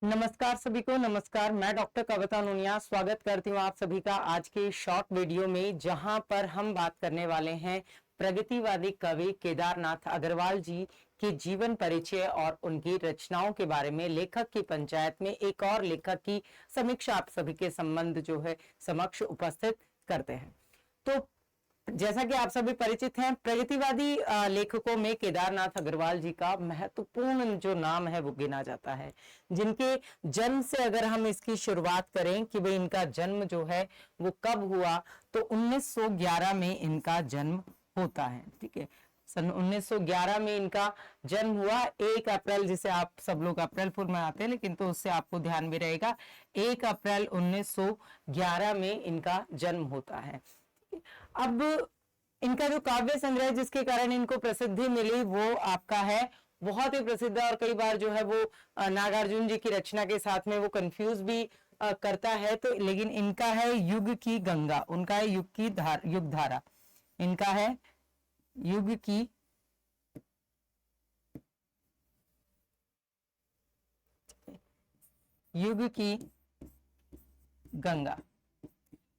नमस्कार सभी को। नमस्कार, मैं डॉक्टर कविता नूनिया स्वागत करती हूँ आप सभी का आज के शॉर्ट वीडियो में, जहां पर हम बात करने वाले हैं प्रगतिवादी कवि केदारनाथ अग्रवाल जी के जीवन परिचय और उनकी रचनाओं के बारे में। लेखक की पंचायत में एक और लेखक की समीक्षा आप सभी के संबंध जो है समक्ष उपस्थित करते हैं। तो जैसा कि आप सभी परिचित हैं, प्रगतिवादी लेखकों में केदारनाथ अग्रवाल जी का महत्वपूर्ण जो नाम है वो गिना जाता है, जिनके जन्म से अगर हम इसकी शुरुआत करें कि भाई इनका जन्म जो है वो कब हुआ, तो 1911 में इनका जन्म होता है। ठीक है, सन 1911 में इनका जन्म हुआ। 1 अप्रैल, जिसे आप सब लोग अप्रैल फूल मनाते हैं, लेकिन तो उससे आपको ध्यान भी रहेगा, 1 अप्रैल 1911 में इनका जन्म होता है। अब इनका जो काव्य संग्रह जिसके कारण इनको प्रसिद्धि मिली वो आपका है, बहुत ही प्रसिद्ध, और कई बार जो है वो नागार्जुन जी की रचना के साथ में वो कंफ्यूज भी करता है। तो लेकिन इनका है युग की गंगा, उनका है युग धारा, इनका है युग की गंगा।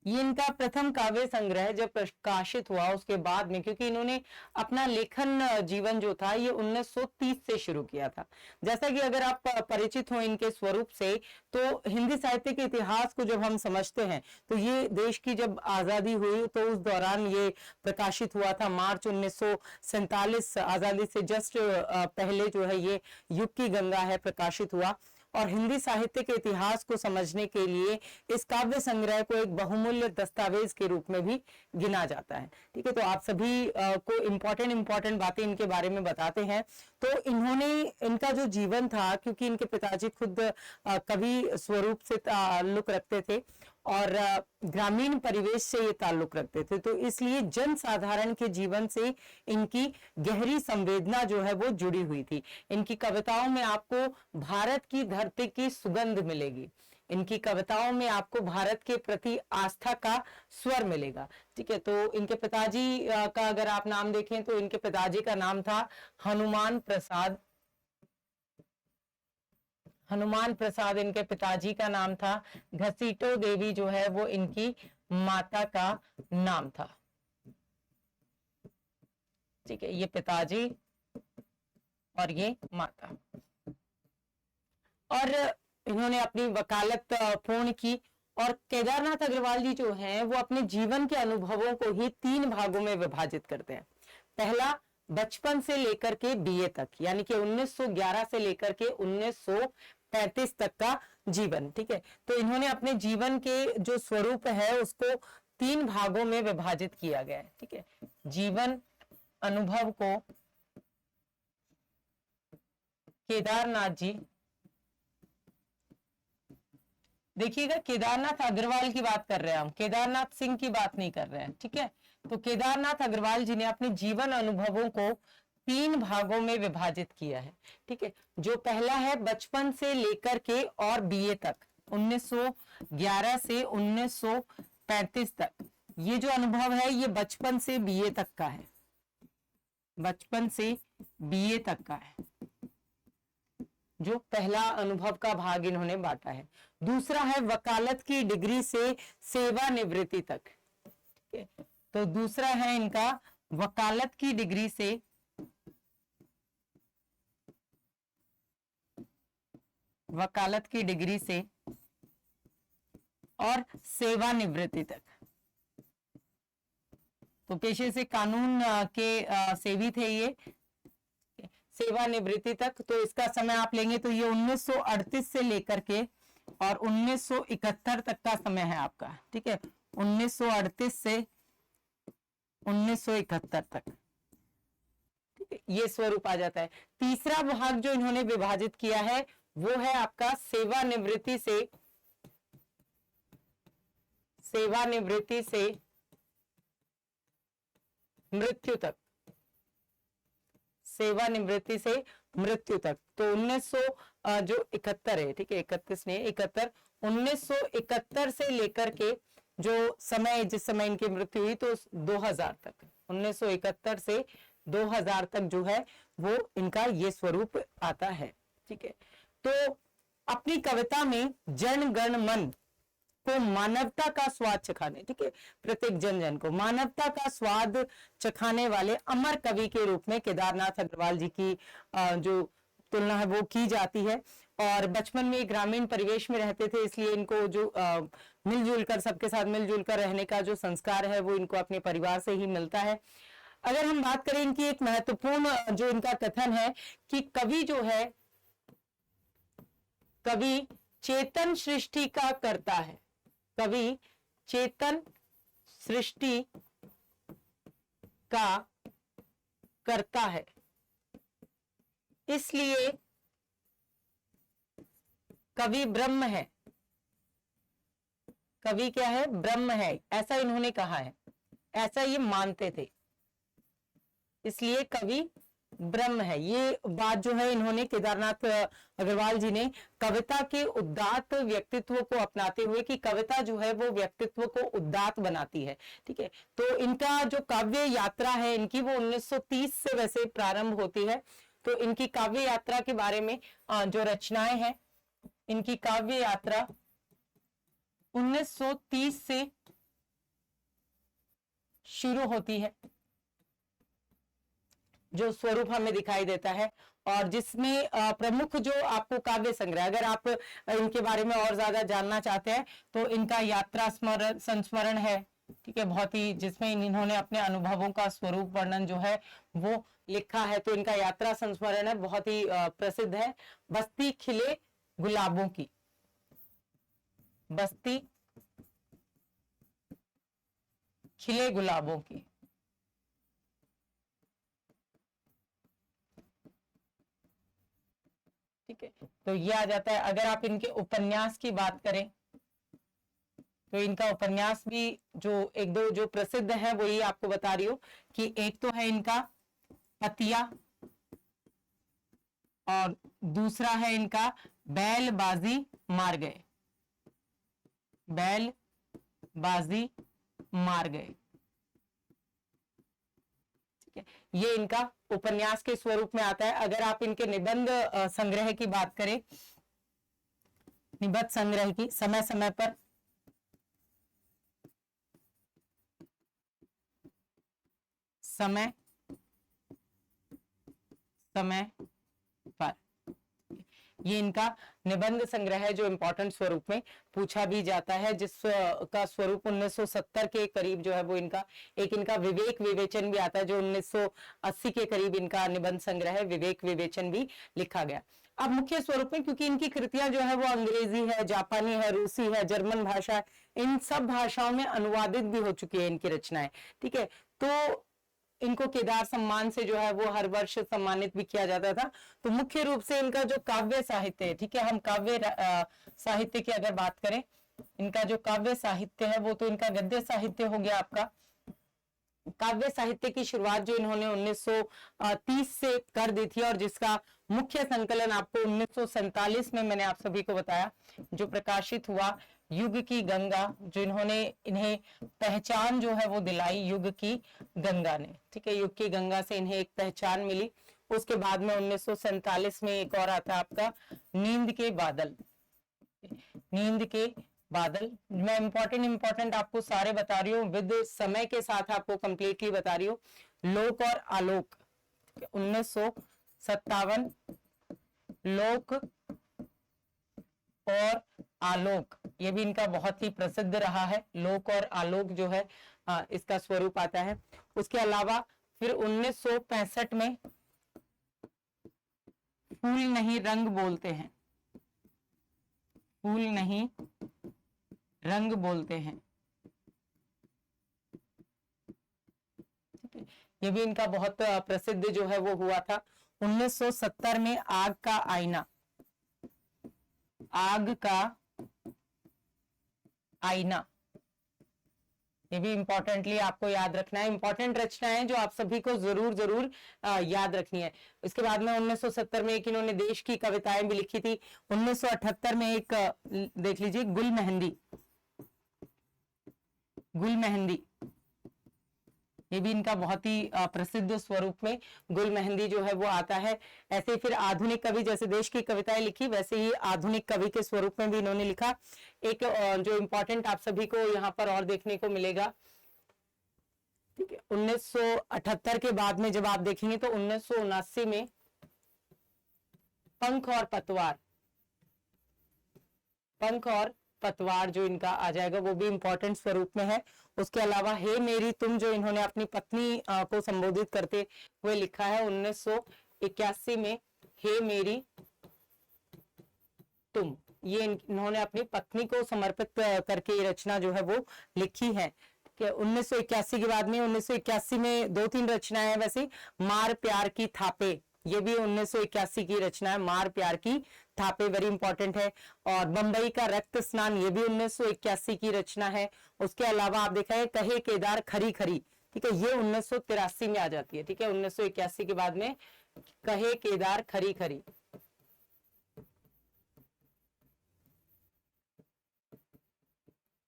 ये इनका प्रथम काव्य संग्रह जब प्रकाशित हुआ उसके बाद में, क्योंकि इन्होंने अपना लेखन जीवन जो था ये 1930 से शुरू किया था। जैसा कि अगर आप परिचित हो इनके स्वरूप से, तो हिंदी साहित्य के इतिहास को जब हम समझते हैं तो ये देश की जब आजादी हुई तो उस दौरान ये प्रकाशित हुआ था। मार्च 1947, आजादी से जस्ट पहले जो है ये युग की गंगा है प्रकाशित हुआ। और हिंदी साहित्य के इतिहास को समझने के लिए इस काव्य संग्रह को एक बहुमूल्य दस्तावेज के रूप में भी गिना जाता है। ठीक है, तो आप सभी को इंपॉर्टेंट बातें इनके बारे में बताते हैं। तो इन्होंने, इनका जो जीवन था, क्योंकि इनके पिताजी खुद कवि स्वरूप से ताल्लुक रखते थे और ग्रामीण परिवेश से ये ताल्लुक रखते थे, तो इसलिए जन साधारण के जीवन से इनकी गहरी संवेदना जो है वो जुड़ी हुई थी। इनकी कविताओं में आपको भारत की धरती की सुगंध मिलेगी, इनकी कविताओं में आपको भारत के प्रति आस्था का स्वर मिलेगा। ठीक है, तो इनके पिताजी का अगर आप नाम देखें तो इनके पिताजी का नाम था हनुमान प्रसाद। हनुमान प्रसाद इनके पिताजी का नाम था। घसीटो देवी जो है वो इनकी माता का नाम था। ठीक है, ये पिताजी और ये माता। और इन्होंने अपनी वकालत पूर्ण की। और केदारनाथ अग्रवाल जी जो हैं वो अपने जीवन के अनुभवों को ही 3 भागों में विभाजित करते हैं। पहला, बचपन से लेकर के बीए तक, यानी कि 1911 से लेकर के 1935 तक का जीवन। ठीक है, तो इन्होंने अपने जीवन के जो स्वरूप है उसको 3 भागों में विभाजित किया गया है। ठीक है, जीवन अनुभव को केदारनाथ जी, देखिएगा केदारनाथ अग्रवाल की बात कर रहे हैं हम, केदारनाथ सिंह की बात नहीं कर रहे हैं। ठीक है, तो केदारनाथ अग्रवाल जी ने अपने जीवन अनुभवों को 3 भागों में विभाजित किया है। ठीक है, जो पहला है बचपन से लेकर के और बीए तक, 1911 से 1935 तक, ये जो अनुभव है ये बचपन से बीए तक का है, बचपन से बीए तक का है, जो पहला अनुभव का भाग इन्होंने बांटा है। दूसरा है वकालत की डिग्री से सेवानिवृत्ति तक। ठीक है, तो दूसरा है इनका वकालत की डिग्री से और सेवानिवृत्ति तक। तो पेशे से कानून के सेवी थे ये, सेवानिवृत्ति तक। तो इसका समय आप लेंगे तो ये 1938 से लेकर के और 1971 तक का समय है आपका। ठीक है, 1938 से 1971 तक। ठीक है, ये स्वरूप आ जाता है। तीसरा भाग जो इन्होंने विभाजित किया है वो है आपका सेवानिवृत्ति से मृत्यु तक, सेवानिवृत्ति से मृत्यु तक। तो 1900 जो 71 है, ठीक है, 31 नहीं, 71, 1971 से लेकर के जो समय, जिस समय इनकी मृत्यु हुई, तो 2000 तक, 1971 से 2000 तक जो है वो इनका ये स्वरूप आता है। ठीक है, तो अपनी कविता में जन गण मन को मानवता का स्वाद चखाने, ठीक है, प्रत्येक जन जन को मानवता का स्वाद चखाने वाले अमर कवि के रूप में केदारनाथ अग्रवाल जी की जो तुलना है वो की जाती है। और बचपन में ग्रामीण परिवेश में रहते थे, इसलिए इनको जो मिलजुल कर, सबके साथ मिलजुल कर रहने का जो संस्कार है वो इनको अपने परिवार से ही मिलता है। अगर हम बात करें इनकी एक महत्वपूर्ण जो इनका कथन है कि कवि जो है, कवि चेतन सृष्टि का करता है, कवि चेतन सृष्टि का करता है, इसलिए कवि ब्रह्म है। कवि क्या है? ब्रह्म है, ऐसा इन्होंने कहा है, ऐसा ये मानते थे, इसलिए कवि ब्रह्म है। ये बात जो है इन्होंने, केदारनाथ अग्रवाल जी ने कविता के उदात्त व्यक्तित्व को अपनाते हुए, कि कविता जो है वो व्यक्तित्व को उदात्त बनाती है, ठीक है। तो इनका जो काव्य यात्रा है इनकी, वो 1930 से वैसे प्रारंभ होती है। तो इनकी काव्य यात्रा के बारे में जो रचनाएं हैं, इनकी काव्य यात्रा 1930 से शुरू होती है, जो स्वरूप हमें दिखाई देता है, और जिसमें प्रमुख जो आपको काव्य संग्रह, अगर आप इनके बारे में और ज्यादा जानना चाहते हैं तो इनका यात्रा स्मरण संस्मरण है, ठीक है, बहुत ही, जिसमें इन्होंने अपने अनुभवों का स्वरूप वर्णन जो है वो लिखा है। तो इनका यात्रा संस्मरण है, बहुत ही प्रसिद्ध है। बस्ती खिले गुलाबों की, बस्ती खिले गुलाबों की, ठीक है। तो ये आ जाता है। अगर आप इनके उपन्यास की बात करें तो इनका उपन्यास भी जो एक दो जो प्रसिद्ध है वही आपको बता रही हूं, कि एक तो है इनका पतिया, और दूसरा है इनका बैलबाजी मार गए, बैलबाजी मार गए, ठीक है। ये इनका उपन्यास के स्वरूप में आता है। अगर आप इनके निबंध संग्रह की बात करें, निबंध संग्रह की, समय समय पर समय समय पर, ये इनका निबंध संग्रह है जो इंपॉर्टेंट स्वरूप में पूछा भी जाता है, जिस का स्वरूप 1970 के करीब जो है वो इनका एक इनका विवेक विवेचन भी आता है, जो 1980 के करीब इनका निबंध संग्रह है, विवेक विवेचन भी लिखा गया। अब मुख्य स्वरूप में, क्योंकि इनकी कृतियां जो है वो अंग्रेजी है, जापानी है, रूसी है, जर्मन भाषा, इन सब भाषाओं में अनुवादित भी हो चुकी है इनकी रचनाएं, ठीक है। तो इनको केदार सम्मान से जो है वो हर वर्ष सम्मानित भी किया जाता था। तो मुख्य रूप से इनका जो काव्य साहित्य है, ठीक है, हम काव्य साहित्य की अगर बात करें, इनका जो काव्य साहित्य है वो तो इनका गद्य साहित्य हो गया आपका। काव्य साहित्य की शुरुआत जो इन्होंने 1930 से कर दी थी, और जिसका मुख्य संकलन आपको 1947 में मैंने आप सभी को बताया, जो प्रकाशित हुआ, युग की गंगा, जो इन्होंने इन्हें पहचान जो है वो दिलाई युग की गंगा ने, ठीक है, युग की गंगा से इन्हें एक पहचान मिली। उसके बाद में 1947 में एक और आता है आपका नींद के बादल, नींद के बादल। मैं इंपॉर्टेंट आपको सारे बता रही हूँ, विद समय के साथ आपको कंप्लीटली बता रही हूँ। लोक और आलोक, 1957, लोक और आलोक, ये भी इनका बहुत ही प्रसिद्ध रहा है। लोक और आलोक जो है इसका स्वरूप आता है। उसके अलावा फिर 1965 में फूल नहीं रंग बोलते हैं, फूल नहीं रंग बोलते हैं, ये भी इनका बहुत प्रसिद्ध जो है वो हुआ था। 1970 में आग का आईना, आग का आईना, ये भी इंपॉर्टेंटली आपको याद रखना है। इंपॉर्टेंट रचनाएं जो आप सभी को जरूर जरूर याद रखनी है। इसके बाद में 1970 में एक इन्होंने देश की कविताएं भी लिखी थी। 1978 में एक देख लीजिए, गुल मेहंदी, गुल मेहंदी, ये भी इनका बहुत ही प्रसिद्ध स्वरूप में गुल मेहंदी जो है वो आता है। ऐसे फिर आधुनिक कवि, जैसे देश की कविताएं लिखी वैसे ही आधुनिक कवि के स्वरूप में भी इन्होंने लिखा। एक जो इम्पोर्टेंट आप सभी को यहाँ पर और देखने को मिलेगा, ठीक है, 1978 के बाद में जब आप देखेंगे तो 1979 में पंख और पतवार, पंख और पतवार जो इनका आ जाएगा वो भी इंपॉर्टेंट स्वरूप में है। उसके अलावा हे मेरी तुम जो इन्होंने अपनी पत्नी को संबोधित करते हुए लिखा है 1981 में, हे मेरी तुम, ये इन्होंने अपनी पत्नी को समर्पित करके ये रचना जो है वो लिखी है। 1981 के बाद में 1981 में 2-3 रचनाएं हैं वैसे, मार प्यार की थापे, ये भी 1981 की रचना है, मार प्यार की थापे वेरी इंपॉर्टेंट है। और बंबई का रक्त स्नान, ये भी 1981 की रचना है। उसके अलावा आप देखा है कहे केदार खरी खरी, ठीक है, ये 1983 में आ जाती है, ठीक है, 1981 के बाद में कहे केदार खरी खरी।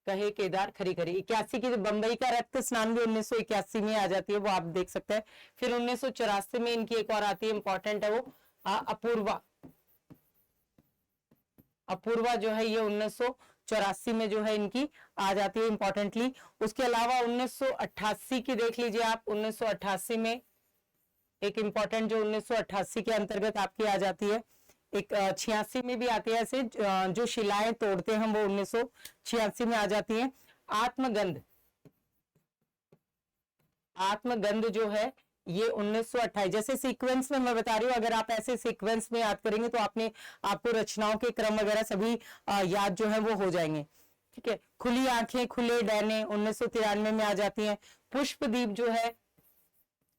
कहे केदार खरी खरी 81 की। बंबई का रक्त स्नान भी 1981 में आ जाती है, वो आप देख सकते हैं। फिर 1984 में इनकी एक और आती है, इंपॉर्टेंट है वो, अपूर्वा। अपूर्वा जो है ये 1984 में जो है इनकी आ जाती है इंपॉर्टेंटली। उसके अलावा 1988 की देख लीजिए आप, 1988 में एक इंपॉर्टेंट जो 1988 के अंतर्गत आपकी आ जाती है। एक 86 में भी आती है ऐसे, जो शिलाएं तोड़ते हैं वो 1986 में आ जाती है। आत्मगंध, आत्मगंध जो है ये 1928, जैसे सीक्वेंस में मैं बता रही हूँ, अगर आप ऐसे सीक्वेंस में याद करेंगे तो आपको रचनाओं के क्रम वगैरह सभी याद जो है वो हो जाएंगे, ठीक है। खुली आंखें खुले डैने 1993 में आ जाती हैं। पुष्पदीप जो है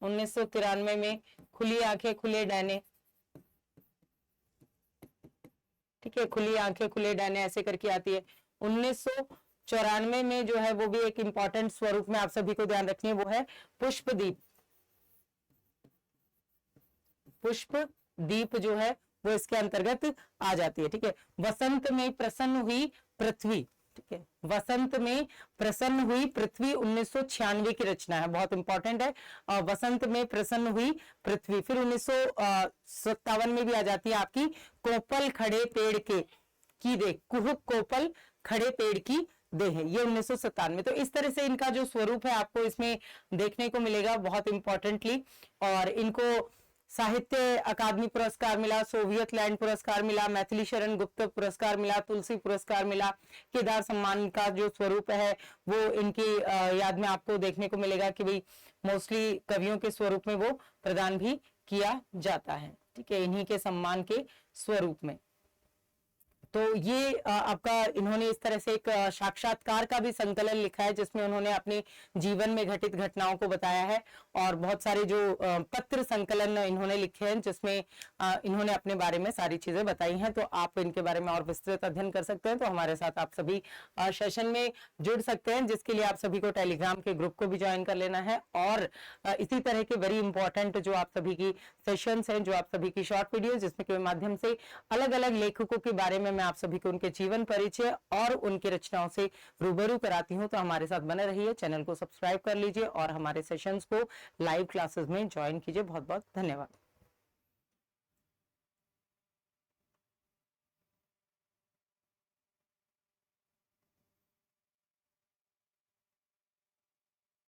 1993 में, खुली आंखें खुले डैने, ठीक है, खुली आंखें खुले डैने ऐसे करके आती है। 1994 में जो है वो भी एक इंपॉर्टेंट स्वरूप में आप सभी को ध्यान रखनी है, वो है पुष्पदीप। पुष्पदीप जो है वो इसके अंतर्गत आ जाती है, ठीक है। वसंत में प्रसन्न हुई पृथ्वी, ठीक है, वसंत में प्रसन्न हुई पृथ्वी 1996 की रचना है, बहुत इंपॉर्टेंट है। वसंत में प्रसन्न हुई पृथ्वी। फिर 1957 में भी आ जाती है आपकी, कोपल खड़े पेड़ के की देख, कुहुक कोपल खड़े पेड़ की दे है, ये 1997। तो इस तरह से इनका जो स्वरूप है आपको इसमें देखने को मिलेगा बहुत इंपॉर्टेंटली। और इनको साहित्य अकादमी पुरस्कार मिला, सोवियत लैंड पुरस्कार मिला, मैथिली शरण गुप्त पुरस्कार मिला, तुलसी पुरस्कार मिला। केदार सम्मान का जो स्वरूप है वो इनकी याद में आपको देखने को मिलेगा कि भाई मोस्टली कवियों के स्वरूप में वो प्रदान भी किया जाता है, ठीक है, इन्हीं के सम्मान के स्वरूप में। तो ये आपका इन्होंने इस तरह से एक साक्षात्कार का भी संकलन लिखा है, जिसमें उन्होंने अपने जीवन में घटित घटनाओं को बताया है। और बहुत सारे जो पत्र संकलन इन्होंने लिखे हैं, जिसमें इन्होंने अपने बारे में सारी चीजें बताई हैं। तो आप इनके बारे में और विस्तृत अध्ययन कर सकते हैं। तो हमारे साथ आप सभी सेशन में जुड़ सकते हैं, जिसके लिए आप सभी को टेलीग्राम के ग्रुप को भी ज्वाइन कर लेना है। और इसी तरह के वेरी इंपॉर्टेंट जो आप सभी की सेशंस हैं, जो आप सभी की शॉर्ट वीडियो, जिसमें के माध्यम से अलग अलग लेखकों के बारे में मैं आप सभी को उनके जीवन परिचय और उनकी रचनाओं से रूबरू कराती हूं। तो हमारे साथ बने रहिए, चैनल को सब्सक्राइब कर लीजिए और हमारे सेशंस को लाइव क्लासेस में ज्वाइन कीजिए। बहुत बहुत धन्यवाद।